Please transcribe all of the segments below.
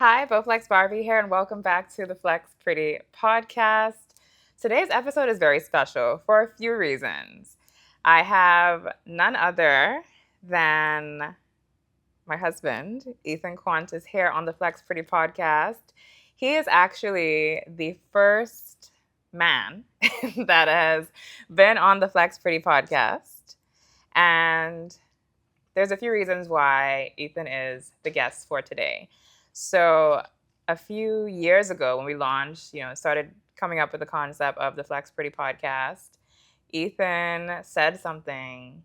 Hi, Bowflex Barbie here, and welcome back to the Flex Pretty podcast. Today's episode is very special for a few reasons. I have none other than my husband, Ethan Quant, is here on the Flex Pretty podcast. He is actually the first man that has been on the Flex Pretty podcast. And there's a few reasons why Ethan is the guest for today. So, a few years ago when we launched, started coming up with the concept of the Flex Pretty podcast, Ethan said something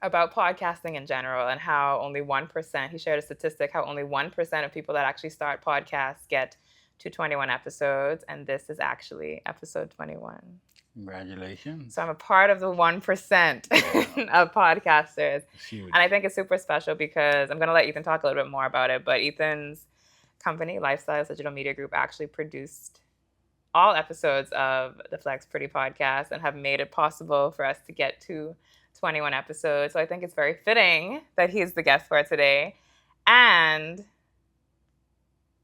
about podcasting in general and how only 1%, he shared a statistic, how only 1% of people that actually start podcasts get to 21 episodes. And this is actually episode 21. Congratulations. So I'm a part of the 1% of podcasters. Huge. And I think it's super special because I'm going to let Ethan talk a little bit more about it. But Ethan's company, Lifestyles Digital Media Group, actually produced all episodes of the Flex Pretty podcast and have made it possible for us to get to 21 episodes. So I think it's very fitting that he's the guest for today. And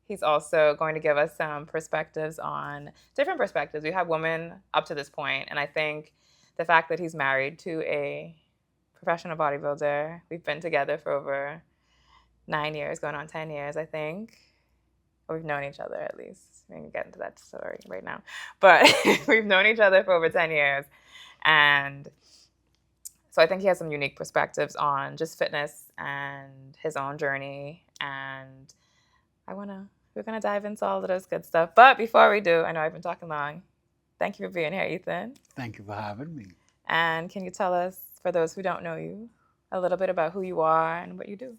he's also going to give us some perspectives on different perspectives. We have women up to this point, and I think the fact that he's married to a professional bodybuilder, we've been together for over 9 years, going on 10 years, I think. Or we've known each other at least. We can get into that story right now. But we've known each other for over 10 years. And so I think he has some unique perspectives on just fitness and his own journey. And we're gonna dive into all of those good stuff. But before we do, I know I've been talking long. Thank you for being here, Ethan. Thank you for having me. And can you tell us, for those who don't know you, a little bit about who you are and what you do?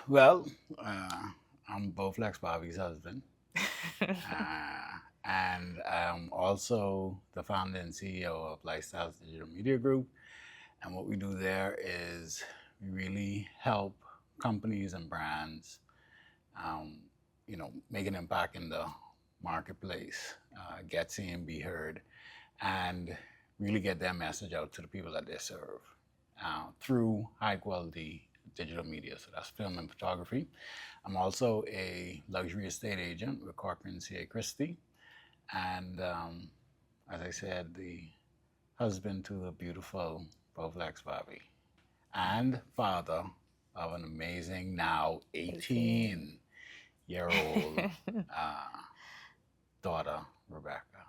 Well, I'm Bowflex Bobby's husband. And I'm also the founder and CEO of Lifestyles Digital Media Group. And what we do there is we really help companies and brands make an impact in the marketplace, get seen, be heard, and really get their message out to the people that they serve through high quality digital media. So that's film and photography. I'm also a luxury estate agent with Corcoran C.A. Christie. And as I said, the husband to a beautiful Bowflex Bobby and father of an amazing, now 18-year-old daughter, Rebecca.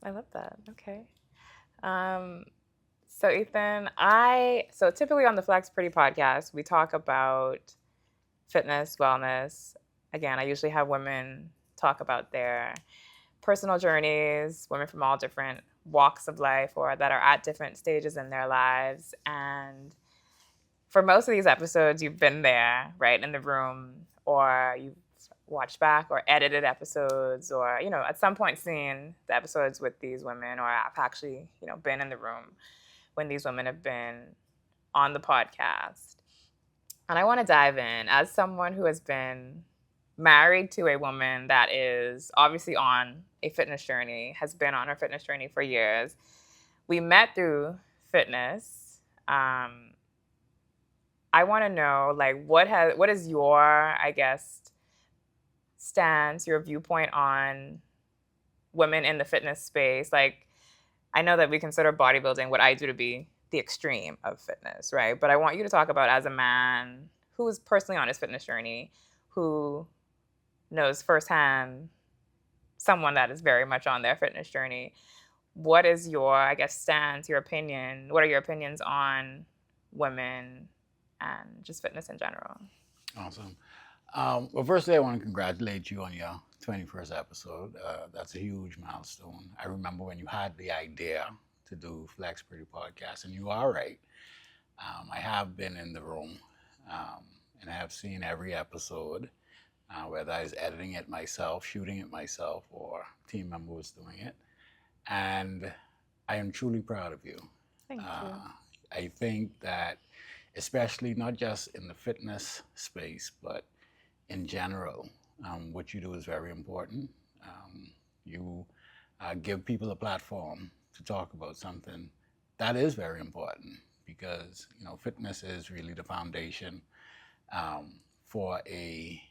I love that. Okay. So Ethan, so typically on the Flex Pretty podcast, we talk about fitness, wellness. Again, I usually have women talk about their personal journeys, women from all different walks of life or that are at different stages in their lives. And for most of these episodes, you've been there, right, in the room, or you've watched back or edited episodes, or, at some point seen the episodes with these women, or I've actually, been in the room when these women have been on the podcast. And I want to dive in as someone who has been married to a woman that is obviously on a fitness journey, has been on her fitness journey for years. We met through fitness. I want to know, what is your, I guess, stance, your viewpoint on women in the fitness space? Like, I know that we consider bodybuilding, what I do, to be the extreme of fitness, right? But I want you to talk about, as a man who is personally on his fitness journey, who knows firsthand someone that is very much on their fitness journey, what is your, I guess, stance, your opinion? What are your opinions on women and just fitness in general? Awesome. Well, firstly, I want to congratulate you on your 21st episode. That's a huge milestone. I remember when you had the idea to do Flex Pretty Podcast, and you are right. I have been in the room, and I have seen every episode, whether I was editing it myself, shooting it myself, or a team member was doing it. And I am truly proud of you. Thank you. I think that, especially not just in the fitness space, but in general, what you do is very important. You give people a platform to talk about something that is very important, because fitness is really the foundation for a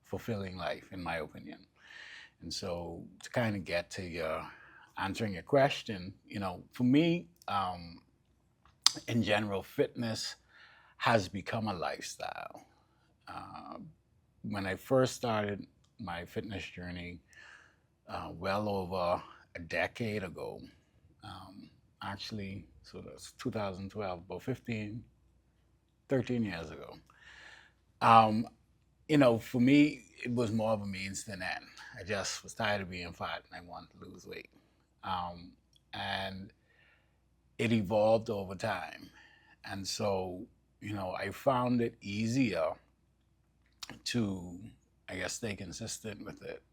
fulfilling life, in my opinion. And so to kind of get to your answering your question, for me, in general, fitness has become a lifestyle. Uh, when I first started my fitness journey, well over a decade ago, um, actually, so that's 2012, about 15, 13 years ago. Um, for me, it was more of a means than end. I just was tired of being fat and I wanted to lose weight. Um, and it evolved over time. And so, I found it easier to, I guess, stay consistent with it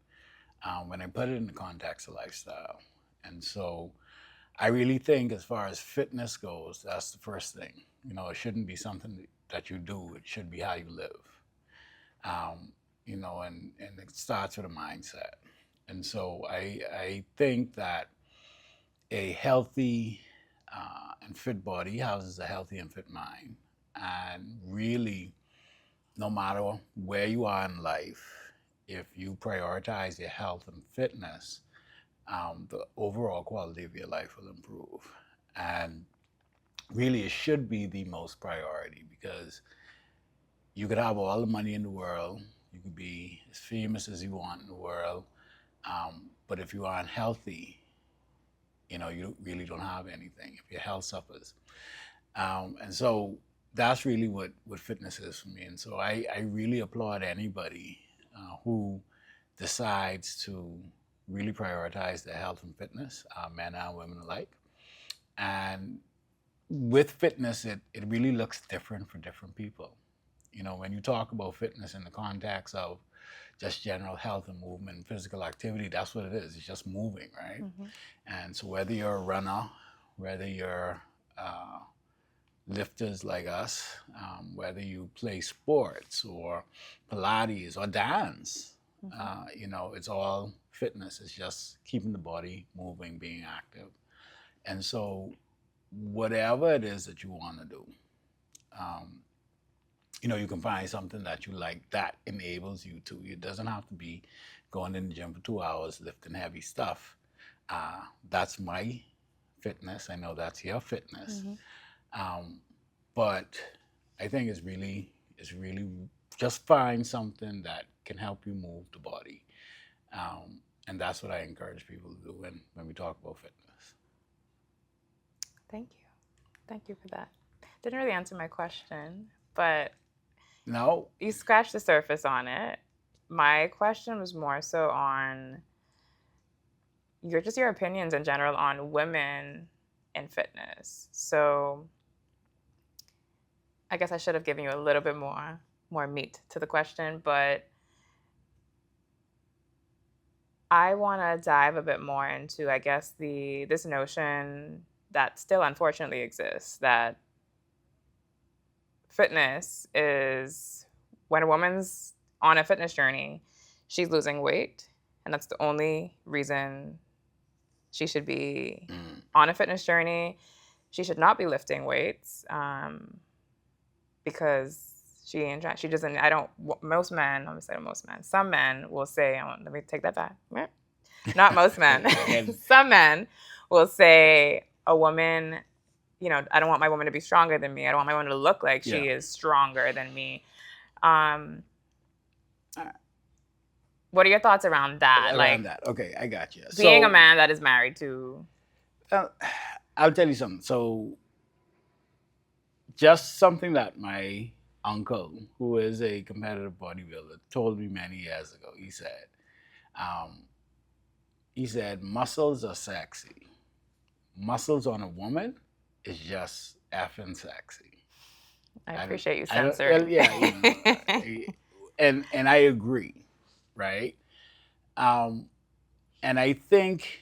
when I put it in the context of lifestyle. And so I really think, as far as fitness goes, that's the first thing. It shouldn't be something that you do, it should be how you live. And it starts with a mindset. And so I think that a healthy and fit body houses a healthy and fit mind. And really, no matter where you are in life, if you prioritize your health and fitness, the overall quality of your life will improve. And really, it should be the most priority, because you could have all the money in the world, you could be as famous as you want in the world, but if you aren't healthy, you really don't have anything if your health suffers. And so that's really what fitness is for me. And so I really applaud anybody who decides to really prioritize their health and fitness, men and women alike. And with fitness, it really looks different for different people. When you talk about fitness in the context of just general health and movement and physical activity, that's what it is. It's just moving, right? Mm-hmm. And so whether you're a runner, whether you're lifters like us, whether you play sports or Pilates or dance, it's all fitness. It's just keeping the body moving, being active. And so whatever it is that you want to do, um, you can find something that you like that enables you to. It doesn't have to be going in the gym for 2 hours lifting heavy stuff. That's my fitness. I know that's your fitness. Mm-hmm. But I think it's really just find something that can help you move the body. And that's what I encourage people to do when we talk about fitness. Thank you. Thank you for that. Didn't really answer my question, but No, you scratched the surface on it. My question was more so on your opinions in general on women in fitness. So I guess I should have given you a little bit more meat to the question, but I want to dive a bit more into, I guess, this notion that still unfortunately exists, that fitness is when a woman's on a fitness journey, she's losing weight, and that's the only reason she should be on a fitness journey. She should not be lifting weights because she doesn't. I don't. Most men. Let me say most men. Some men will say. Let me take that back. Not most men. Some men will say a woman. I don't want my woman to be stronger than me. I don't want my woman to look like she is stronger than me. What are your thoughts around that? Okay, I got you. Being a man that is married to. I'll tell you something. So, just something that my uncle, who is a competitive bodybuilder, told me many years ago. He said, muscles are sexy. Muscles on a woman is just effing sexy. I appreciate you censoring. And I agree, right? And I think,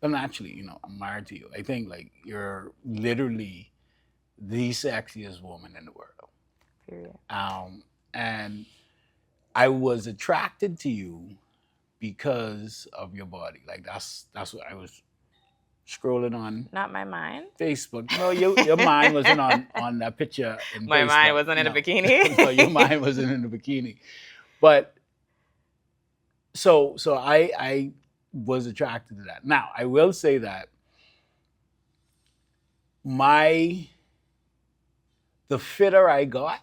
and actually, I'm married to you. I think like you're literally the sexiest woman in the world. Period. And I was attracted to you because of your body. Like that's what I was scrolling on Not my mind. Facebook. No, your mind wasn't on that picture in My Facebook. mind wasn't in a No. bikini. No, your mind wasn't in a bikini. But so I was attracted to that. Now, I will say that the fitter I got,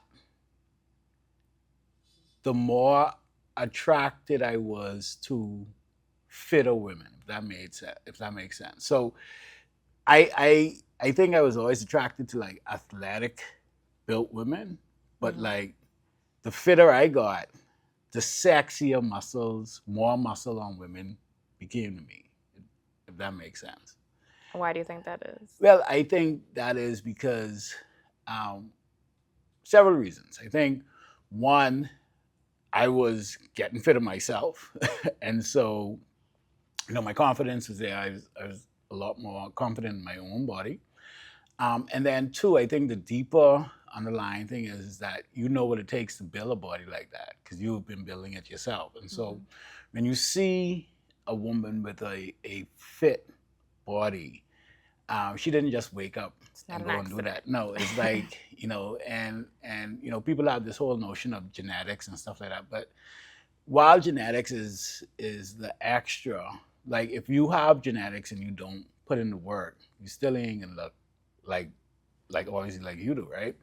the more attracted I was to fitter women, if that makes sense. So I think I was always attracted to like athletic built women, but like the fitter I got, the sexier muscles, more muscle on women became to me, if that makes sense. Why do you think that is? Well, I think that is because several reasons. I think one, I was getting fit of myself, and so my confidence was there. I was a lot more confident in my own body. And then two, I think the deeper underlying thing is that you know what it takes to build a body like that because you've been building it yourself. And so when you see a woman with a fit body, she didn't just wake up and go and do that. No, it's like, and people have this whole notion of genetics and stuff like that. But while genetics is the extra, like if you have genetics and you don't put in the work, you still ain't gonna look like obviously like you do, right?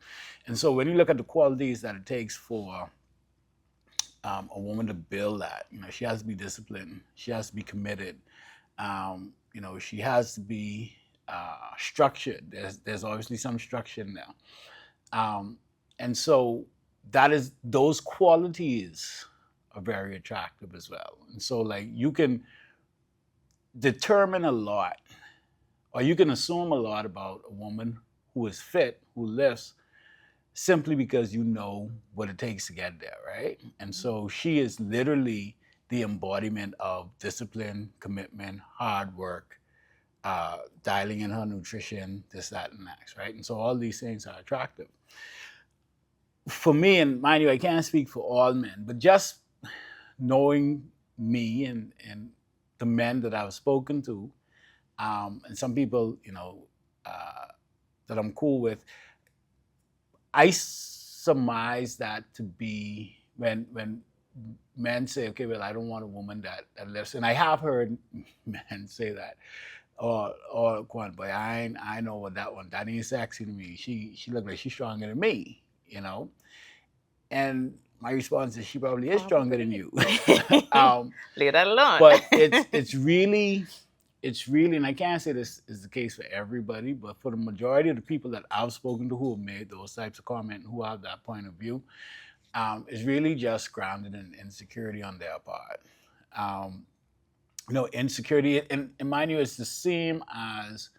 And so when you look at the qualities that it takes for a woman to build that, she has to be disciplined, she has to be committed, she has to be structured. There's obviously some structure in there, and so those qualities are very attractive as well. And so like you can determine a lot, or you can assume a lot about a woman who is fit, who lifts, simply because you know what it takes to get there, right? And so she is literally the embodiment of discipline, commitment, hard work, dialing in her nutrition, this, that, and next, right? And so all these things are attractive. For me, and mind you, I can't speak for all men, but just knowing me and the men that I've spoken to, and some people, that I'm cool with, I surmise that to be when men say, okay, well, I don't want a woman that lifts, and I have heard men say that, or Quant, boy, I know what that one, that ain't sexy to me. She look like she's stronger than me, and my response is she probably is stronger than you. Leave that alone. But it's really, and I can't say this is the case for everybody, but for the majority of the people that I've spoken to who have made those types of comments, who have that point of view, it's really just grounded in insecurity on their part. Insecurity, and mind you, it's the same as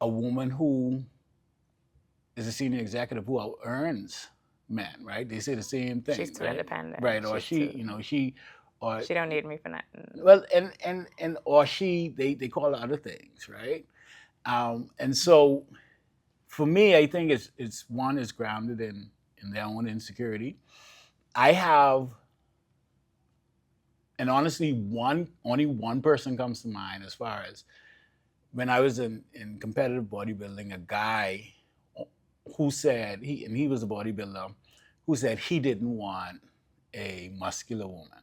a woman who is a senior executive who out earns men, right? They say the same thing. She's too independent. Right, or she don't need me for nothing. Well, and or they call it other things, right? And so for me, I think it's one is grounded in their own insecurity. I have, and honestly, only one person comes to mind as far as when I was in competitive bodybuilding, a guy who said he was a bodybuilder who said he didn't want a muscular woman,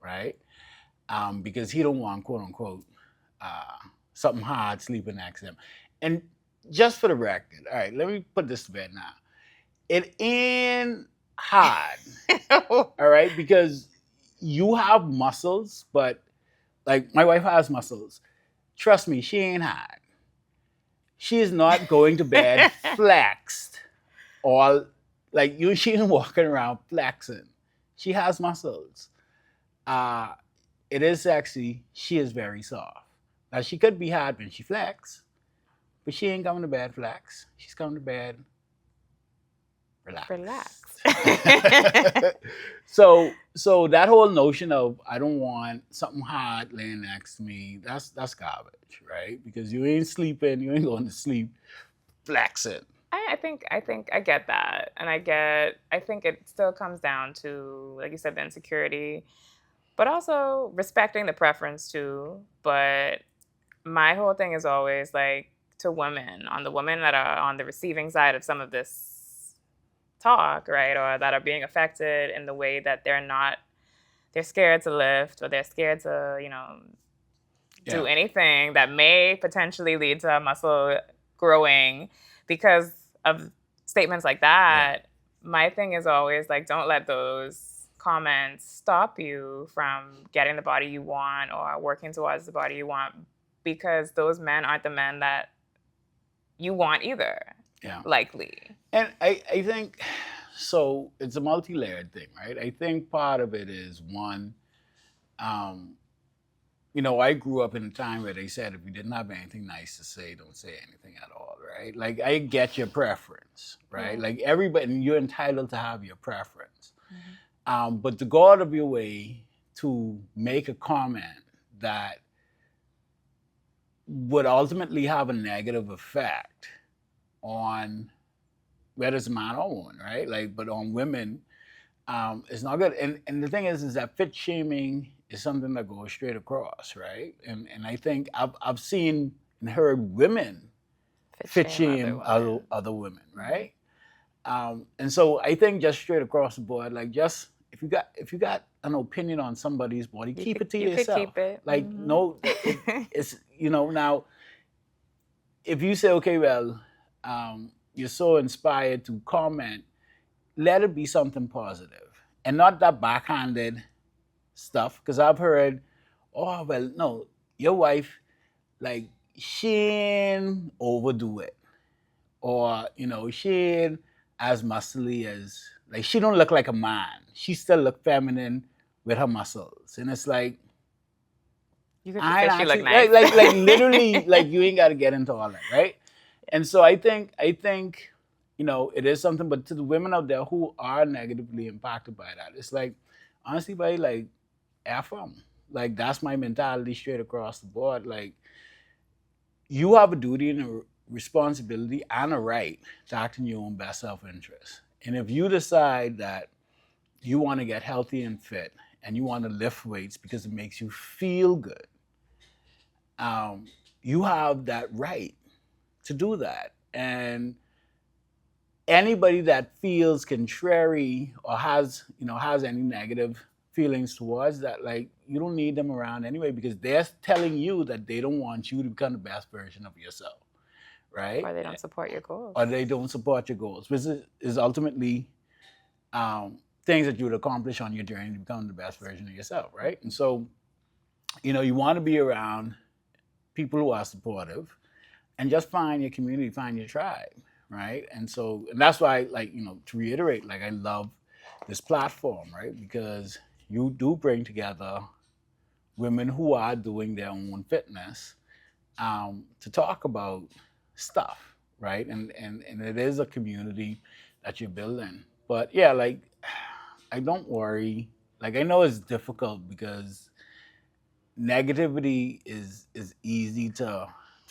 right? Because he don't want, quote unquote, something hard sleeping next to him. And just for the record, all right, let me put this to bed now. It ain't hard, all right? Because you have muscles, but like my wife has muscles. Trust me, she ain't hard. She is not going to bed flexed, or like she ain't walking around flexing. She has muscles. It is sexy. She is very soft. Now she could be hard when she flex, but she ain't coming to bed flex. She's coming to bed relax. So that whole notion of I don't want something hard laying next to me, that's garbage, right? Because you ain't sleeping, you ain't going to sleep flexing. I think I get that, and I think it still comes down to, like you said, the insecurity, but also respecting the preference too. But my whole thing is always like to women, on the women that are on the receiving side of some of this talk, right? Or that are being affected in the way that they're scared to lift, or they're scared to, do Yeah. anything that may potentially lead to muscle growing because of statements like Yeah. that. My thing is always like, don't let those comments stop you from getting the body you want or working towards the body you want, because those men aren't the men that you want either, Yeah. likely. And I think, so it's a multi-layered thing, right? I think part of it is one, I grew up in a time where they said if you didn't have anything nice to say, don't say anything at all, right? Like, I get your preference, right? Yeah. Like, everybody, and you're entitled to have your preference. But to go out of your way to make a comment that would ultimately have a negative effect on whether it's a man or woman, right? Like, but on women, it's not good. And the thing is that fit shaming is something that goes straight across, right? And I think I've seen and heard women fit shame other women, right? And so I think just straight across the board, like, just if you got an opinion on somebody's body, keep it to yourself. Could keep it. Like, no, it's now if you say, okay, well, you're so inspired to comment, let it be something positive and not that backhanded stuff. Because I've heard, oh, well, no, your wife, like, she ain't overdo it, or she ain't as muscly as, like, she don't look like a man. She still look feminine with her muscles, and it's like, you could just say she look nice. like literally, like, you ain't got to get into all that, right? And so I think it is something. But to the women out there who are negatively impacted by that, it's like, honestly, buddy, like, F them. Like, that's my mentality straight across the board. Like, you have a duty and a responsibility and a right to act in your own best self-interest. And if you decide that you want to get healthy and fit and you want to lift weights because it makes you feel good, you have that right to do that. And anybody that feels contrary or has any negative feelings towards that, like, you don't need them around anyway, because they're telling you that they don't want you to become the best version of yourself, right? Or they don't support your goals. Which is ultimately things that you would accomplish on your journey to become the best version of yourself, right? And so, you want to be around people who are supportive, and just find your community, find your tribe, right? And so, and that's why, like, to reiterate, like, I love this platform, right? Because you do bring together women who are doing their own fitness to talk about stuff, right? And it is a community that you're building. But yeah, like, I don't worry. Like, I know it's difficult because negativity is easy to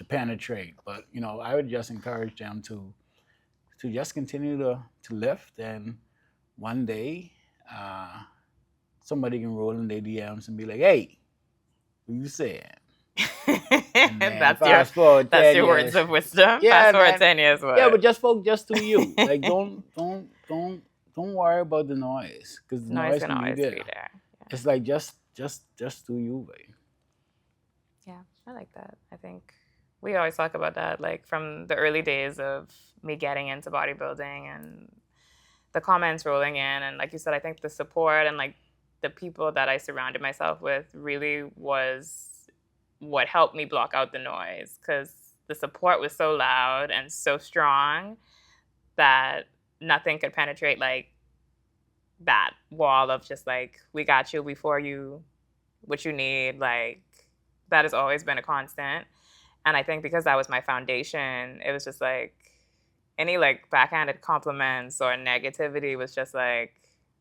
penetrate, but I would just encourage them to just continue to lift, and one day somebody can roll in their DMs and be like, "Hey, what you saying?" That's your words of wisdom. Yeah, fast forward 10 years. What? Yeah, but just do you. Like, don't worry about the noise, because the noise can always be there. Yeah. It's like, just do you, babe. Yeah, I like that. I think we always talk about that, like, from the early days of me getting into bodybuilding and the comments rolling in. And like you said, I think the support and, like, the people that I surrounded myself with really was what helped me block out the noise, because the support was so loud and so strong that nothing could penetrate, like, that wall of just like, we got you, before you, what you need. Like, that has always been a constant. And I think because that was my foundation, it was just like, any, like, backhanded compliments or negativity was just like,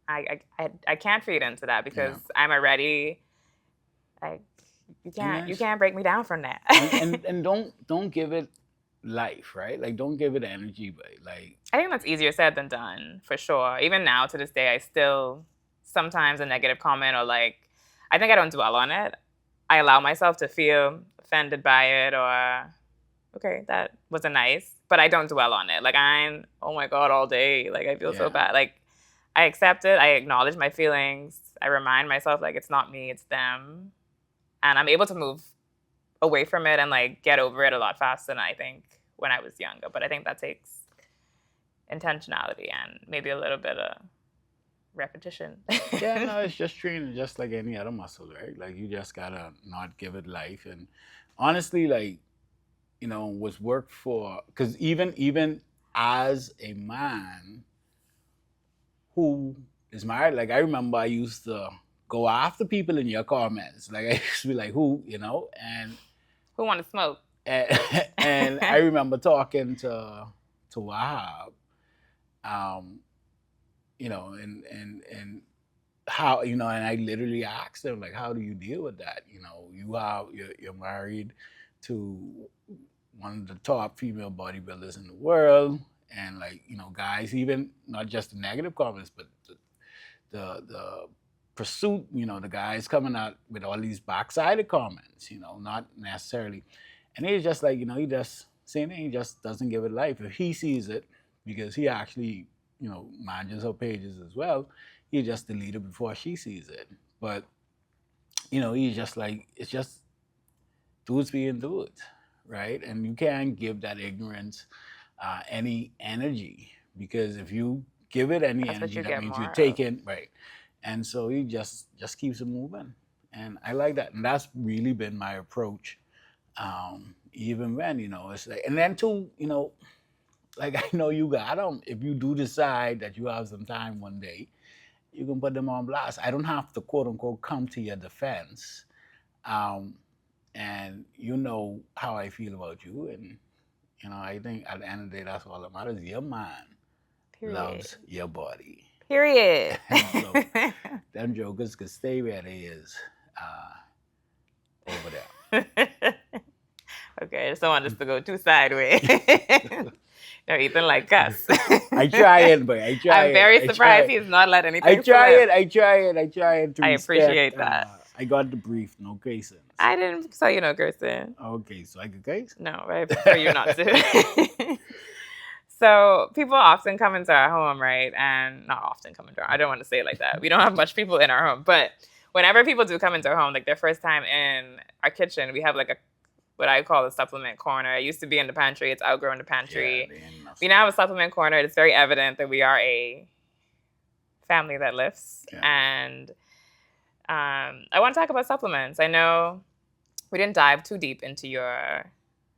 I can't feed into that, because I'm already, like, you can't break me down from that. and don't give it life, right? Like, don't give it energy, but, like, I think that's easier said than done, for sure. Even now, to this day, I still sometimes a negative comment, or, like, I think I don't dwell on it. I allow myself to feel offended by it, or okay, that wasn't nice, but I don't dwell on it. Like, I'm, oh my God, all day. Like, I feel so Yeah. bad. Like, I accept it. I acknowledge my feelings. I remind myself, like, it's not me, it's them. And I'm able to move away from it and, like, get over it a lot faster than I think when I was younger. But I think that takes intentionality and maybe a little bit of repetition. Yeah, no, it's just training, just like any other muscle, right? Like you just gotta not give it life. And honestly, like, you know, what's worked for, because even as a man who is married, like I remember I used to go after people in your comments. Like I used to be like, who, you know, Who want to smoke? and I remember talking to Wahab, you know, and how, you know, and I literally asked him, like, how do you deal with that? You know, you're married to one of the top female bodybuilders in the world, and like, you know, guys, even not just the negative comments, but the pursuit, you know, the guys coming out with all these backsided comments, you know, not necessarily. And he's just like, you know, he just saying he just doesn't give it life. If he sees it, because he actually, you know, manages her pages as well, he just delete it before she sees it. But, you know, he's just like, it's just dudes being dudes, right? And you can't give that ignorance any energy, because if you give it any That's what energy, you that get means more you're of. taking, right? And so he just keeps it moving, and I like that, and that's really been my approach. Even when, you know, it's like, and then too, you know, like I know you got them. If you do decide that you have some time one day, you can put them on blast. I don't have to quote unquote come to your defense. Um, and you know how I feel about you, and you know, I think at the end of the day, that's all that matters. Your mind Period. loves your body. Period. And so them jokers could stay where they is over there. Okay, I just don't want this to go too sideways. No, Ethan like us. I try it, but I try I'm it. very I surprised try it. he's not let anything I try slip. it. I try it. I try it to I respect. appreciate that. I got the brief. No casings. I didn't tell you no cursing. Okay, so I could case. No, I prefer you not to. So people often come into our home, right? And not often come into our, I don't want to say it like that. We don't have much people in our home. But whenever people do come into our home, like their first time in our kitchen, we have like a, what I call a supplement corner. It used to be in the pantry. It's outgrown the pantry. Yeah, We now have a supplement corner. It's very evident that we are a family that lifts. Yeah. And I want to talk about supplements. I know we didn't dive too deep into your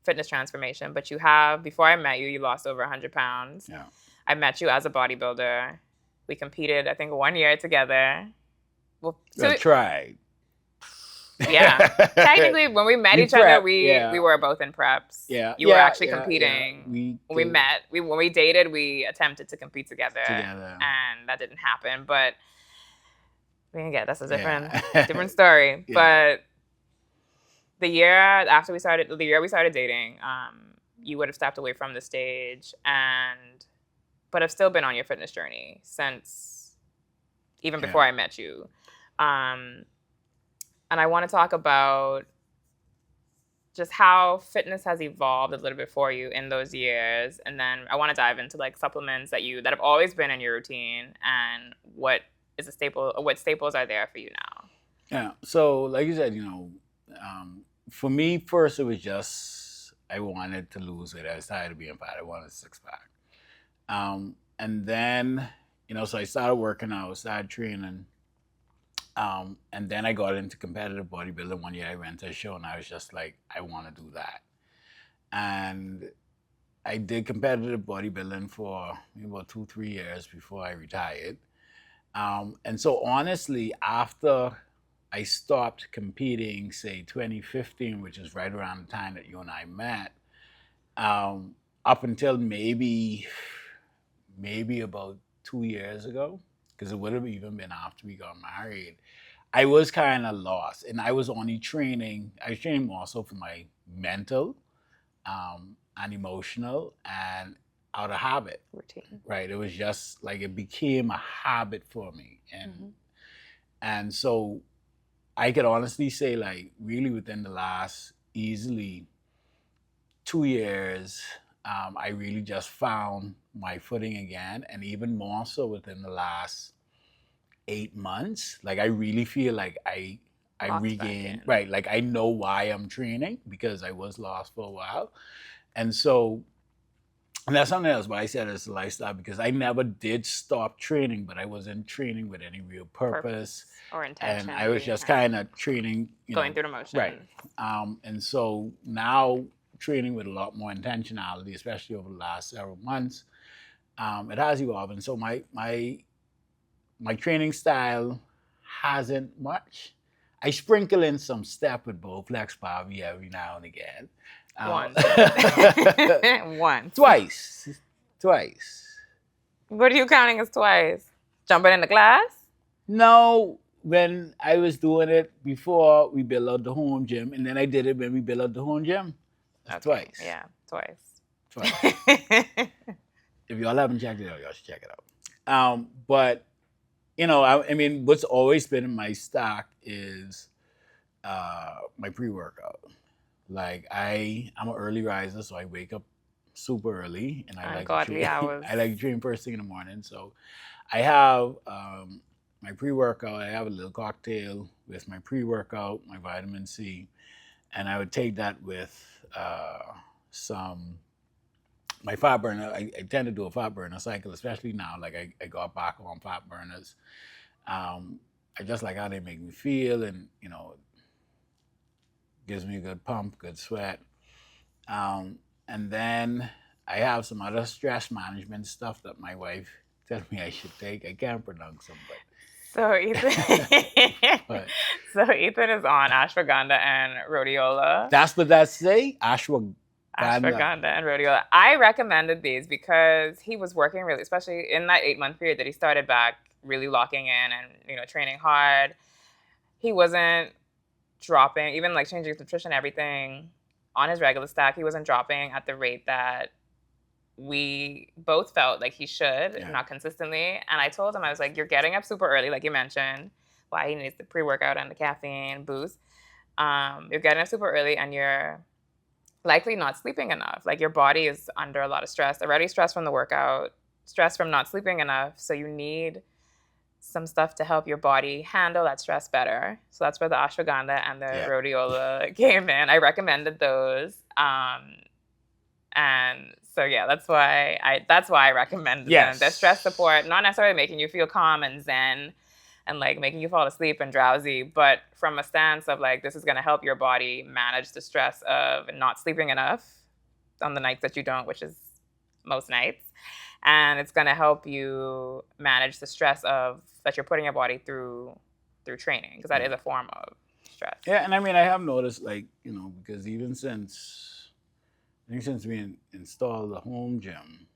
fitness transformation, but you have, before I met you, you lost over 100 pounds. Yeah. I met you as a bodybuilder. We competed, I think, 1 year together. Well, I tried. Yeah. Technically, when we met each other, we were both in preps. Yeah. You were actually competing. Yeah. When we met, when we dated, we attempted to compete together. Together. And that didn't happen. But we can get, that's a different Yeah. different story. Yeah. But the year we started dating, you would have stepped away from the stage, but I've still been on your fitness journey since even before I met you. And I want to talk about just how fitness has evolved a little bit for you in those years. And then I want to dive into like supplements that have always been in your routine, and what is a staple, what staples are there for you now? Yeah. So like you said, you know, for me, first, it was just, I wanted to lose weight. I was tired of being fat. I wanted a six-pack. And then, you know, so I started working out, started training. And then I got into competitive bodybuilding. One year I went to a show and I was just like, I want to do that. And I did competitive bodybuilding for maybe about 2-3 years before I retired. And so honestly, after I stopped competing, say 2015, which is right around the time that you and I met, up until maybe about 2 years ago, because it would have even been after we got married, I was kind of lost. And I was only training, I was training more so for my mental and emotional and out of habit. Routine. Right. It was just like, it became a habit for me. And so I could honestly say, like, really within the last easily 2 years, I really just found my footing again, and even more so within the last 8 months. Like, I really feel like I Locked back regained, in. right? Like, I know why I'm training because I was lost for a while, and so. And that's something else why I said it's a lifestyle, because I never did stop training, but I wasn't training with any real purpose. Purpose or And intention I was just kind of training, going through the right. motions. And so now training with a lot more intentionality, especially over the last several months, it has evolved. And so my training style hasn't much. I sprinkle in some step with Bowflex Bobby every now and again. Once. Once. Twice. What are you counting as twice? Jumping in the class? No, when I was doing it before we built out the home gym, and then I did it when we built out the home gym. That's twice. Yeah, twice. If y'all haven't checked it out, y'all should check it out. But I mean, what's always been in my stock is my pre-workout. Like, I'm an early riser, so I wake up super early, and I like to train. Hours. I like to train first thing in the morning. So I have my pre-workout. I have a little cocktail with my pre-workout, my vitamin C, and I would take that with my fat burner. I tend to do a fat burner cycle, especially now. Like, I got back on fat burners. I just like how they make me feel, and gives me a good pump, good sweat. And then I have some other stress management stuff that my wife told me I should take. I can't pronounce them, but. So Ethan is on ashwagandha and rhodiola. That's what that say? Ashwagandha and rhodiola. I recommended these because he was working really, especially in that 8-month period that he started back really locking in and training hard. He wasn't dropping, even like changing his nutrition, everything on his regular stack. He wasn't dropping at the rate that we both felt like he should, not consistently. And I told him, I was like, you're getting up super early, like you mentioned, why he needs the pre-workout and the caffeine boost. You're getting up super early and you're likely not sleeping enough. Like, your body is under a lot of stress, already stressed from the workout, stress from not sleeping enough. So you need some stuff to help your body handle that stress better. So that's where the ashwagandha and the rhodiola came in. I recommended those. And so, that's why I recommended them. The stress support, not necessarily making you feel calm and zen and like making you fall asleep and drowsy, but from a stance of like, this is going to help your body manage the stress of not sleeping enough on the nights that you don't, which is most nights. And it's going to help you manage the stress of that you're putting your body through training, because that is a form of stress. Yeah, and I mean, I have noticed, like, because even since we installed the home gym,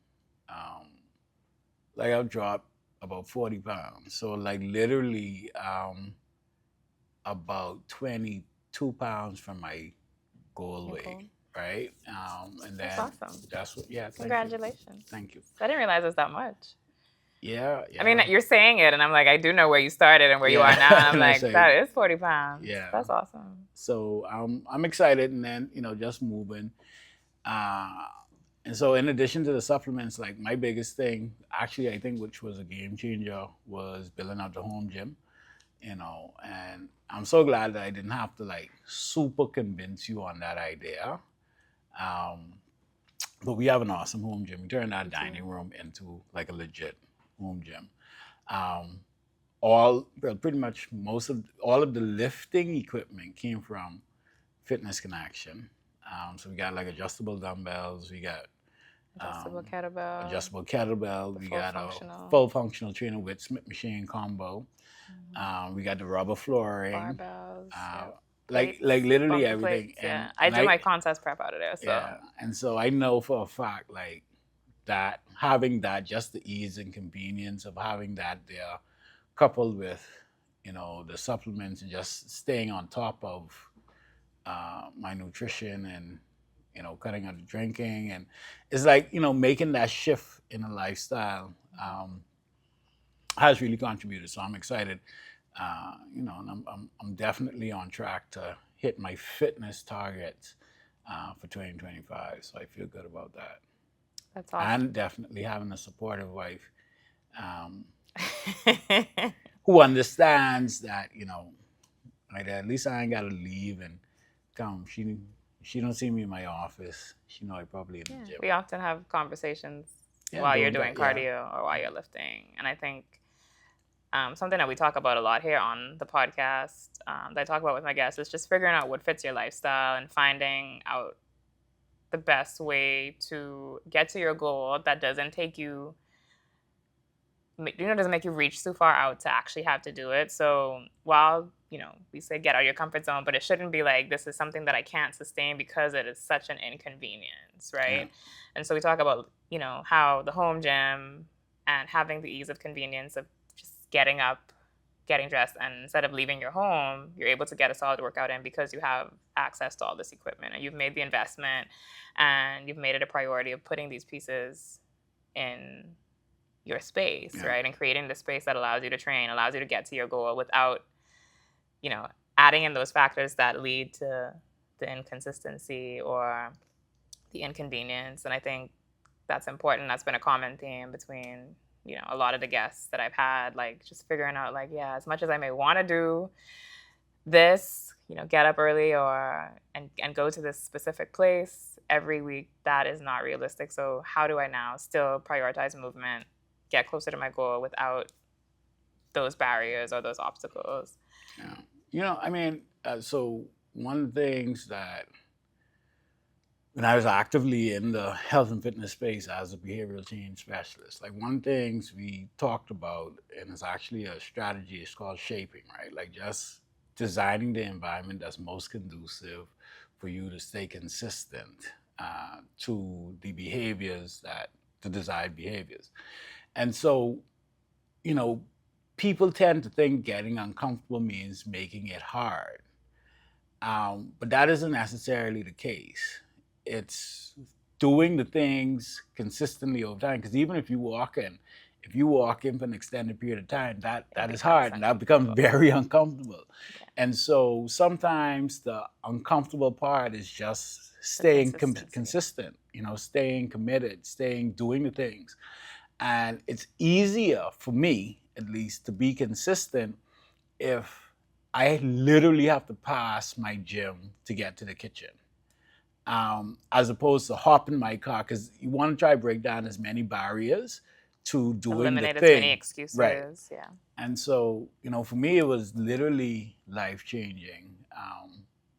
like, I've dropped about 40 pounds. So, like, literally about 22 pounds from my goal weight. Right? And then that's awesome. That's what, Congratulations. Thank you. I didn't realize it was that much. Yeah. I mean, you're saying it, and I'm like, I do know where you started and where you are now. And I'm like, that is 40 pounds. Yeah. That's awesome. So I'm excited, and then, just moving. And so in addition to the supplements, like, my biggest thing, actually, I think, which was a game changer, was building out the home gym, and I'm so glad that I didn't have to, like, super convince you on that idea. But we have an awesome home gym. We turned our dining room into, like, a legit home gym. Pretty much all of the lifting equipment came from Fitness Connection. So we got, like, adjustable dumbbells. We got adjustable kettlebell. We got a full functional trainer with Smith machine combo. We got the rubber flooring. Barbells. Like literally everything. Plates, and I do my contest prep out of there. So. Yeah, and so I know for a fact, like, that having that, just the ease and convenience of having that there, coupled with, the supplements and just staying on top of my nutrition and, cutting out the drinking, and it's like, making that shift in a lifestyle has really contributed. So I'm excited. And I'm definitely on track to hit my fitness targets for 2025. So I feel good about that. That's awesome. And definitely having a supportive wife um, who understands that, like at least I ain't got to leave and come. She don't see me in my office. She know I probably in the gym. We often have conversations Yeah, while you're doing that, yeah. cardio or while you're lifting. And I think something that we talk about a lot here on the podcast that I talk about with my guests is just figuring out what fits your lifestyle and finding out the best way to get to your goal that doesn't take you, doesn't make you reach too far out to actually have to do it. So while, we say get out of your comfort zone, but it shouldn't be like, this is something that I can't sustain because it is such an inconvenience, right? Yeah. And so we talk about, how the home gym and having the ease of convenience of just getting up, getting dressed, and instead of leaving your home, you're able to get a solid workout in because you have access to all this equipment and you've made the investment and you've made it a priority of putting these pieces in your space, right? And creating the space that allows you to train, allows you to get to your goal without, adding in those factors that lead to the inconsistency or the inconvenience. And I think that's important. That's been a common theme between, a lot of the guests that I've had, like just figuring out like, as much as I may want to do this, get up early and go to this specific place every week, that is not realistic. So how do I now still prioritize movement, get closer to my goal without those barriers or those obstacles? Yeah. So one of the things that when I was actively in the health and fitness space as a behavioral change specialist, like one of the things we talked about, and it's actually a strategy, it's called shaping, right? Like just designing the environment that's most conducive for you to stay consistent to the desired behaviors. And so, people tend to think getting uncomfortable means making it hard. But that isn't necessarily the case. It's doing the things consistently over time. Because even if you walk in for an extended period of time, that is hard and that becomes very uncomfortable. Yeah. And so sometimes the uncomfortable part is just staying consistent, staying committed, doing the things. And it's easier for me, at least, to be consistent if I literally have to pass my gym to get to the kitchen. As opposed to hop in my car, because you want to try to break down as many barriers to doing eliminate the thing. Eliminate as many excuses, right? Yeah. And so, for me, it was literally life-changing,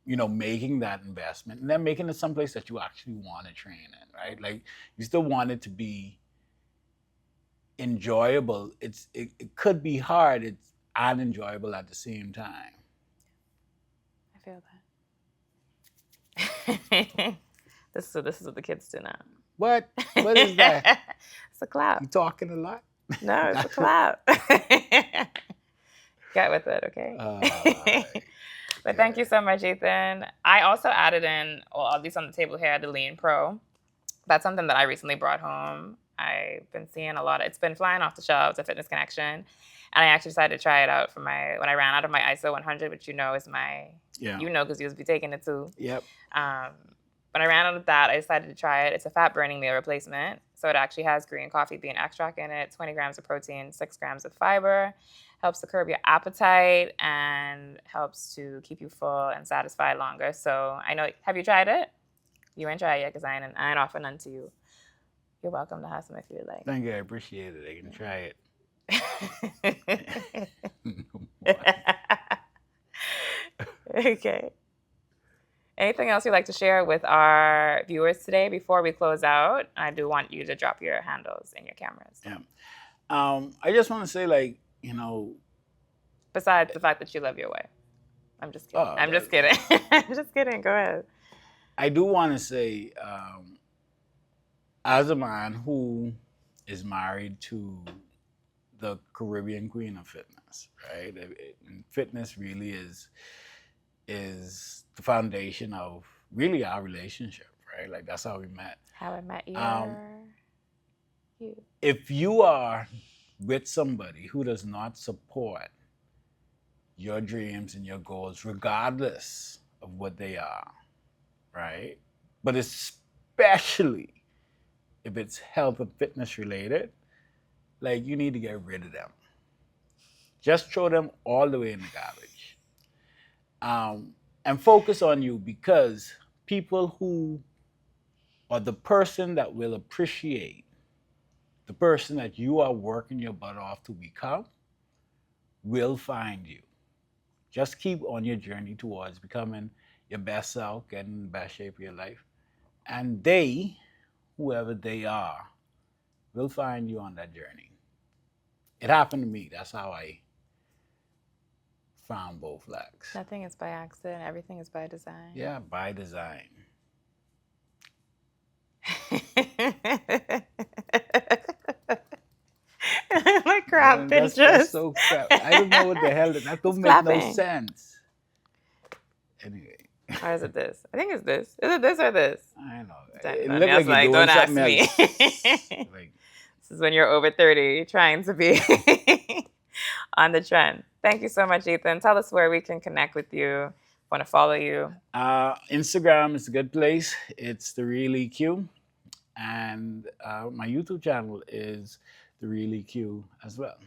making that investment and then making it someplace that you actually want to train in, right? Like, you still want it to be enjoyable. It could be hard, it's unenjoyable at the same time. I feel that. This is what the kids do now. What is that? It's a clap. You talking a lot? No, it's a clap. Get with it, okay? But thank you so much, Ethan. I also added in, well, at least on the table here, the Lean Pro. That's something that I recently brought home. I've been seeing a lot. It's been flying off the shelves at Fitness Connection. And I actually decided to try it out when I ran out of my ISO 100, which is my, because you'll be taking it too. Yep. When I ran out of that, I decided to try it. It's a fat burning meal replacement. So it actually has green coffee bean extract in it, 20 grams of protein, 6 grams of fiber, helps to curb your appetite and helps to keep you full and satisfied longer. So I know, have you tried it? You ain't tried it yet because I ain't offering none to you. You're welcome to have some if you like. Thank you, I appreciate it. I can try it. Okay. Anything else you'd like to share with our viewers today before we close out? I do want you to drop your handles and your cameras. Yeah. I just want to say, besides the fact that you love your wife. I'm just kidding. I'm just kidding. I'm just kidding. Go ahead. I do want to say, as a man who is married to the Caribbean queen of fitness, right? Fitness really is the foundation of really our relationship, right? Like that's how we met. How I met you. If you are with somebody who does not support your dreams and your goals, regardless of what they are, right? But especially if it's health and fitness related, like you need to get rid of them. Just throw them all the way in the garbage. And focus on you, because people who are the person that will appreciate the person that you are working your butt off to become will find you. Just keep on your journey towards becoming your best self, getting in the best shape of your life. And they, whoever they are, will find you on that journey. It happened to me. That's how I found Bow Flex. Nothing is by accident. Everything is by design. Yeah, by design. My crap That's pinches. so crap. I don't know what the hell. That don't make no sense. Anyway. Or is it this? I think it's this. Is it this or this? I know. It looked like you're doing don't ask something me. else. Like, this is when you're over 30 trying to be on the trend. Thank you so much, Ethan. Tell us where we can connect with you. Want to follow you? Instagram is a good place. It's The Real EQ. And my YouTube channel is The Real EQ as well.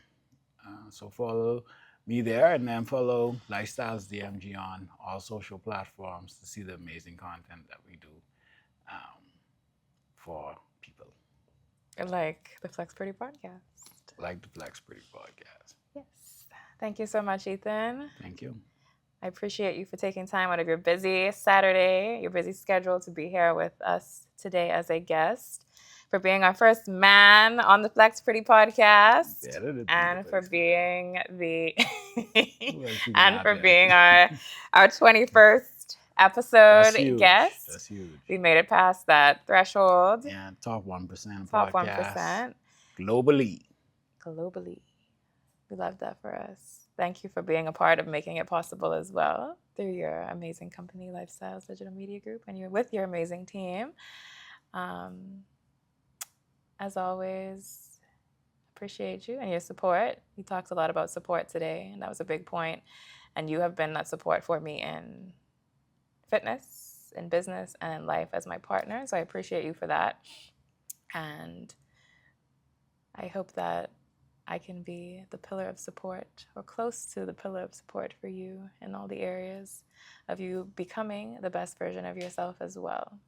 So follow me there, and then follow Lifestyles DMG on all social platforms to see the amazing content that we do for people. Like the Flex Pretty podcast. Like the Flex Pretty podcast. Yes. Thank you so much, Ethan. Thank you. I appreciate you for taking time out of your busy Saturday, your busy schedule, to be here with us today as a guest, for being our first man on the Flex Pretty podcast, and for being the and for being our 21st episode guest. That's huge. We made it past that threshold. Yeah, top 1% Top podcast. 1%. Globally. We love that for us. Thank you for being a part of making it possible as well, through your amazing company, Lifestyles Digital Media Group, and you're with your amazing team. As always, appreciate you and your support. We talked a lot about support today, and that was a big point. And you have been that support for me in fitness, in business, and in life as my partner. So I appreciate you for that. And I hope that I can be the pillar of support, or close to the pillar of support for you in all the areas of you becoming the best version of yourself as well.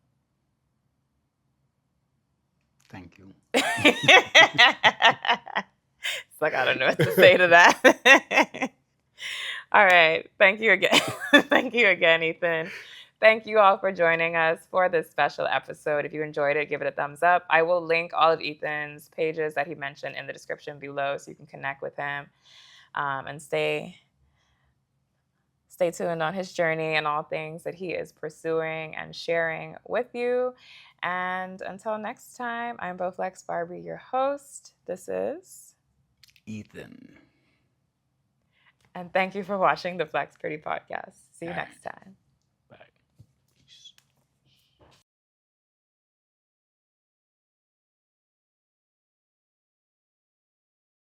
Thank you. It's like, I don't know what to say to that. All right. Thank you again. Thank you again, Ethan. Thank you all for joining us for this special episode. If you enjoyed it, give it a thumbs up. I will link all of Ethan's pages that he mentioned in the description below, so you can connect with him and stay tuned on his journey and all things that he is pursuing and sharing with you. And until next time, I'm Bowflex Barbie, your host. This is Ethan. And thank you for watching the Flex Pretty podcast. See you next time.